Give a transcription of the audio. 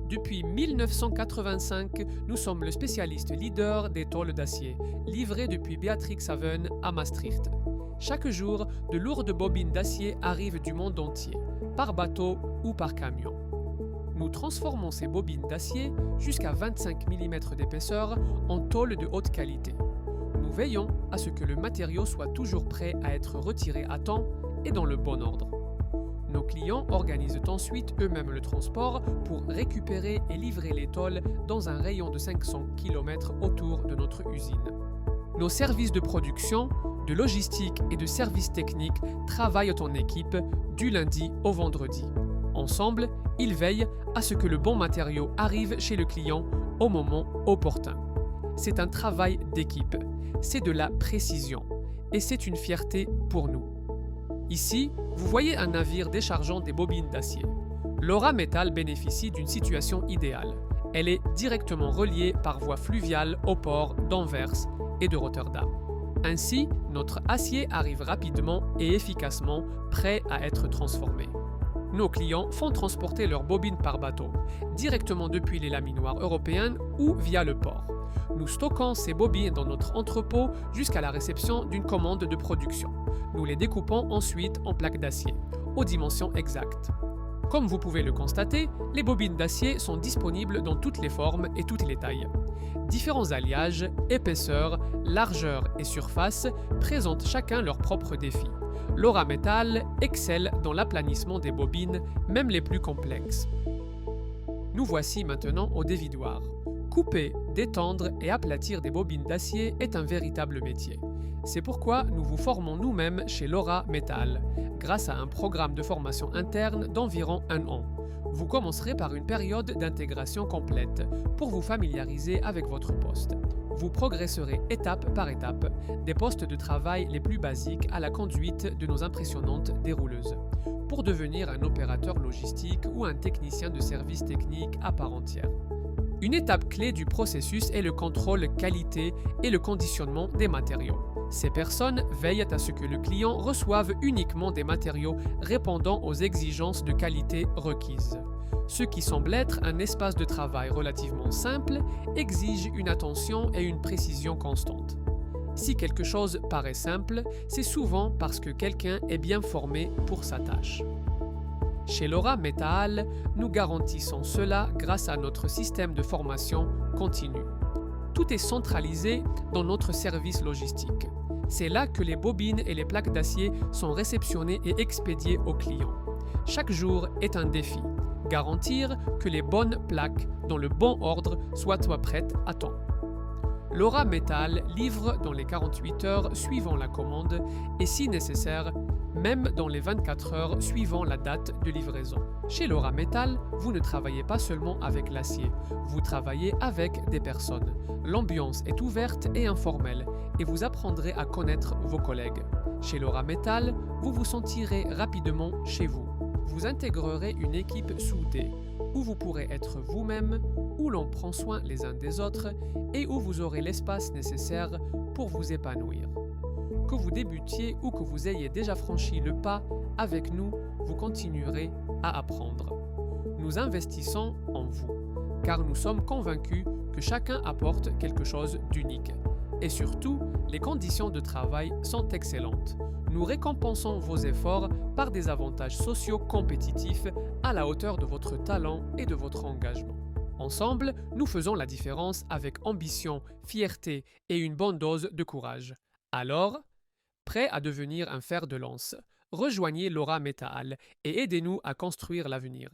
Depuis 1985, nous sommes le spécialiste leader des tôles d'acier, livré depuis Beatrixhaven à Maastricht. Chaque jour, de lourdes bobines d'acier arrivent du monde entier, par bateau ou par camion. Nous transformons ces bobines d'acier jusqu'à 25 mm d'épaisseur en tôle de haute qualité. Nous veillons à ce que le matériau soit toujours prêt à être retiré à temps et dans le bon ordre. Nos clients organisent ensuite eux-mêmes le transport pour récupérer et livrer les tôles dans un rayon de 500 km autour de notre usine. Nos services de production, de logistique et de services techniques travaillent en équipe du lundi au vendredi. Ensemble, ils veillent à ce que le bon matériau arrive chez le client au moment opportun. C'est un travail d'équipe, c'est de la précision et c'est une fierté pour nous. Ici, vous voyez un navire déchargeant des bobines d'acier. Laura Metal bénéficie d'une situation idéale. Elle est directement reliée par voie fluviale au port d'Anvers et de Rotterdam. Ainsi, notre acier arrive rapidement et efficacement, prêt à être transformé. Nos clients font transporter leurs bobines par bateau, directement depuis les laminoirs européennes ou via le port. Nous stockons ces bobines dans notre entrepôt jusqu'à la réception d'une commande de production. Nous les découpons ensuite en plaques d'acier, aux dimensions exactes. Comme vous pouvez le constater, les bobines d'acier sont disponibles dans toutes les formes et toutes les tailles. Différents alliages, épaisseurs, largeurs et surfaces présentent chacun leurs propres défis. Laura Metal excelle dans l'aplanissement des bobines, même les plus complexes. Nous voici maintenant au dévidoir. Couper, détendre et aplatir des bobines d'acier est un véritable métier. C'est pourquoi nous vous formons nous-mêmes chez Laura Metal, grâce à un programme de formation interne d'environ 1 an. Vous commencerez par une période d'intégration complète pour vous familiariser avec votre poste. Vous progresserez étape par étape, des postes de travail les plus basiques à la conduite de nos impressionnantes dérouleuses, pour devenir un opérateur logistique ou un technicien de service technique à part entière. Une étape clé du processus est le contrôle qualité et le conditionnement des matériaux. Ces personnes veillent à ce que le client reçoive uniquement des matériaux répondant aux exigences de qualité requises. Ce qui semble être un espace de travail relativement simple exige une attention et une précision constante. Si quelque chose paraît simple, c'est souvent parce que quelqu'un est bien formé pour sa tâche. Chez Laura Metal, nous garantissons cela grâce à notre système de formation continue. Tout est centralisé dans notre service logistique. C'est là que les bobines et les plaques d'acier sont réceptionnées et expédiées aux clients. Chaque jour est un défi. Garantir que les bonnes plaques, dans le bon ordre, soient prêtes à temps. Laura Metal livre dans les 48 heures suivant la commande et, si nécessaire, même dans les 24 heures suivant la date de livraison. Chez Laura Metal, vous ne travaillez pas seulement avec l'acier, vous travaillez avec des personnes. L'ambiance est ouverte et informelle et vous apprendrez à connaître vos collègues. Chez Laura Metal, vous vous sentirez rapidement chez vous. Vous intégrerez une équipe soudée, où vous pourrez être vous-même, où l'on prend soin les uns des autres et où vous aurez l'espace nécessaire pour vous épanouir. Que vous débutiez ou que vous ayez déjà franchi le pas, avec nous, vous continuerez à apprendre. Nous investissons en vous, car nous sommes convaincus que chacun apporte quelque chose d'unique. Et surtout, les conditions de travail sont excellentes. Nous récompensons vos efforts par des avantages sociaux compétitifs à la hauteur de votre talent et de votre engagement. Ensemble, nous faisons la différence avec ambition, fierté et une bonne dose de courage. Alors, prêt à devenir un fer de lance, rejoignez Laura Metal et aidez-nous à construire l'avenir.